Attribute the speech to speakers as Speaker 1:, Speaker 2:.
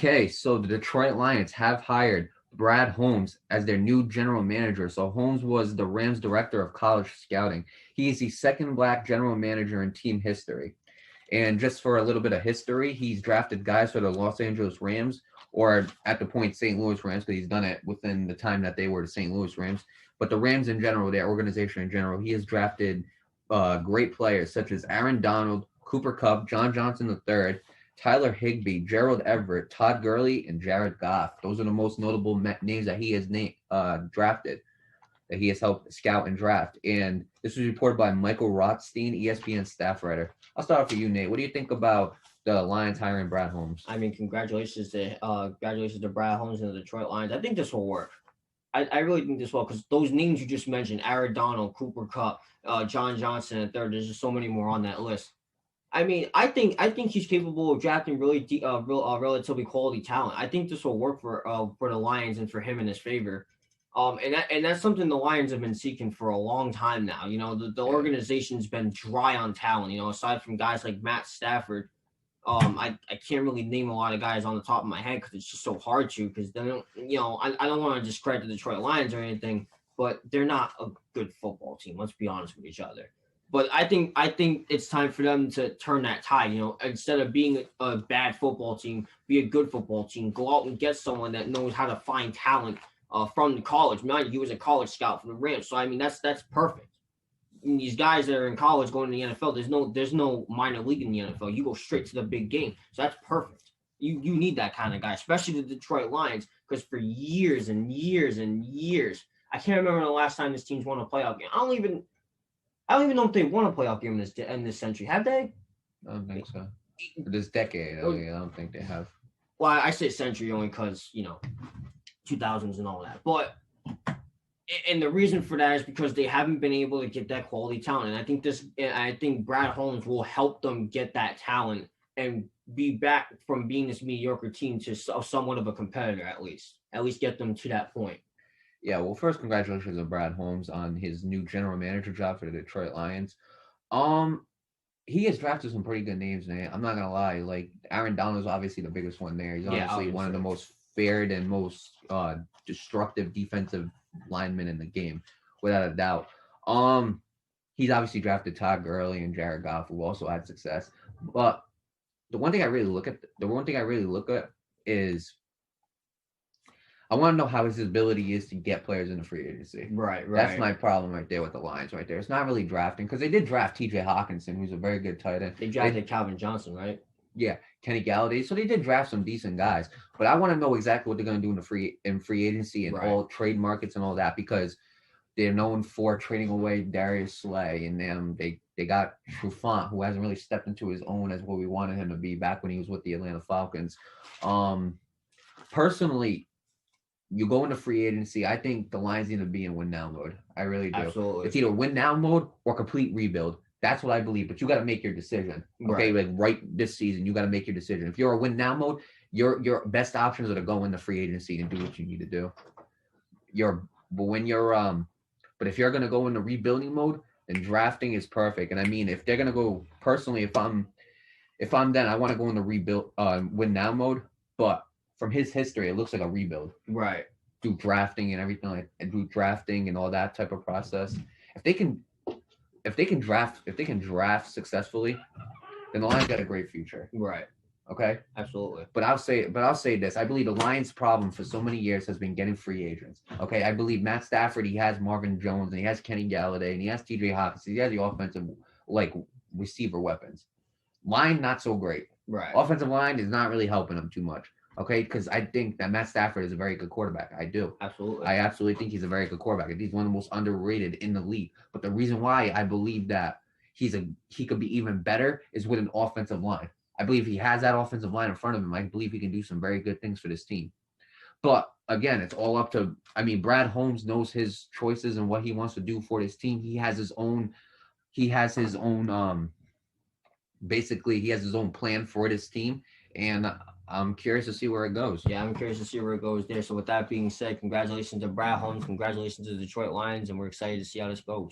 Speaker 1: Okay, so the Detroit Lions have hired Brad Holmes as their new general manager. So Holmes was the Rams director of college scouting. He is the second black general manager in team history. And just for a little bit of history, he's drafted guys for the Los Angeles Rams, or at the point St. Louis Rams, because he's done it within the time that they were the St. Louis Rams. But the Rams in general, their organization in general, he has drafted great players such as Aaron Donald, Cooper Kupp, John Johnson III, Tyler Higbee, Gerald Everett, Todd Gurley, and Jared Goff. Those are the most notable names that he has drafted, that he has helped scout and draft. And this was reported by Michael Rothstein, ESPN staff writer. I'll start off with you, Nate. What do you think about the Lions hiring Brad Holmes?
Speaker 2: I mean, congratulations to Brad Holmes and the Detroit Lions. I think this will work. I really think this will because those names you just mentioned, Aaron Donald, Cooper Kupp, John Johnson, and third. There's just so many more on that list. I mean, I think he's capable of drafting relatively quality talent. I think this will work for the Lions and for him in his favor. And that's something the Lions have been seeking for a long time now. You know, the organization's been dry on talent. You know, aside from guys like Matt Stafford, I can't really name a lot of guys on the top of my head because it's just so hard to because they don't, I don't want to discredit the Detroit Lions or anything, but they're not a good football team. Let's be honest with each other. But I think it's time for them to turn that tide. You know, instead of being a bad football team, be a good football team. Go out and get someone that knows how to find talent from the college. Mind you, he was a college scout for the Rams, so I mean that's perfect. And these guys that are in college going to the NFL, there's no minor league in the NFL. You go straight to the big game, so that's perfect. You need that kind of guy, especially the Detroit Lions, because for years and years and years, I can't remember the last time this team's won a playoff game. I don't even know if they won a playoff game in this century. Have they?
Speaker 1: I don't think so. For this decade, I don't think they have.
Speaker 2: Well, I say century only because 2000s and all that. But and the reason for that is because they haven't been able to get that quality talent. And I think Brad Holmes will help them get that talent and be back from being this mediocre team to somewhat of a competitor at least. At least get them to that point.
Speaker 1: Yeah, well, first, congratulations to Brad Holmes on his new general manager job for the Detroit Lions. Um, he has drafted some pretty good names, man. I'm not gonna lie. Like Aaron Donald is obviously the biggest one there. He's
Speaker 2: Yeah,
Speaker 1: obviously one of the
Speaker 2: obviously.
Speaker 1: most feared and most destructive defensive linemen in the game, without a doubt. Um, he's obviously drafted Todd Gurley and Jared Goff, who also had success. But the one thing I really look at is I want to know how his ability is to get players into free agency.
Speaker 2: Right,
Speaker 1: That's
Speaker 2: right.
Speaker 1: my problem right there with the Lions right there. It's not really drafting because they did draft T.J. Hawkinson, who's a very good tight end.
Speaker 2: They
Speaker 1: They
Speaker 2: drafted Calvin Johnson, right?
Speaker 1: Yeah, Kenny Galladay. So they did draft some decent guys, but I want to know exactly what they're going to do in free agency and
Speaker 2: Right.
Speaker 1: all trade markets and all that because they're known for trading away Darius Slay and them. They got Trufant, who hasn't really stepped into his own as what we wanted him to be back when he was with the Atlanta Falcons. Um, Personally, you go into free agency, I think the Lions need to be in win now mode. I really do.
Speaker 2: Absolutely.
Speaker 1: It's either win now mode or complete rebuild. That's what I believe. But you got to make your decision. Okay,
Speaker 2: Right.
Speaker 1: like right this season, you got to make your decision. If you're a win now mode, your best options are to go into free agency and do what you need to do. You're but when you're but if you're gonna go into rebuilding mode, then drafting is perfect. And I mean, if they're gonna go personally, if I'm then I want to go into rebuild win now mode. But from his history, it looks like a rebuild
Speaker 2: Right.
Speaker 1: do drafting and everything like and do drafting and all that type of process. If they can if they can draft successfully, then the Lions got a great future.
Speaker 2: Right.
Speaker 1: Okay.
Speaker 2: Absolutely.
Speaker 1: But I'll say this. I believe the Lions' problem for so many years has been getting free agents. Okay. I believe Matt Stafford, he has Marvin Jones and he has Kenny Galladay and he has TJ Hawkins. He has the offensive like receiver weapons. Line not so great.
Speaker 2: Right.
Speaker 1: Offensive line is not really helping him too much. Okay, because I think that Matt Stafford is a very good quarterback. I do.
Speaker 2: Absolutely.
Speaker 1: I absolutely think he's a very good quarterback. I think he's one of the most underrated in the league. But the reason why I believe that he could be even better is with an offensive line. I believe he has that offensive line in front of him. I believe he can do some very good things for this team. But again, it's all up to I mean, Brad Holmes knows his choices and what he wants to do for this team. He has his own basically he has his own plan for this team and I'm curious to see where it goes.
Speaker 2: Yeah, I'm curious to see where it goes there. So with that being said, congratulations to Brad Holmes, congratulations to the Detroit Lions, and we're excited to see how this goes.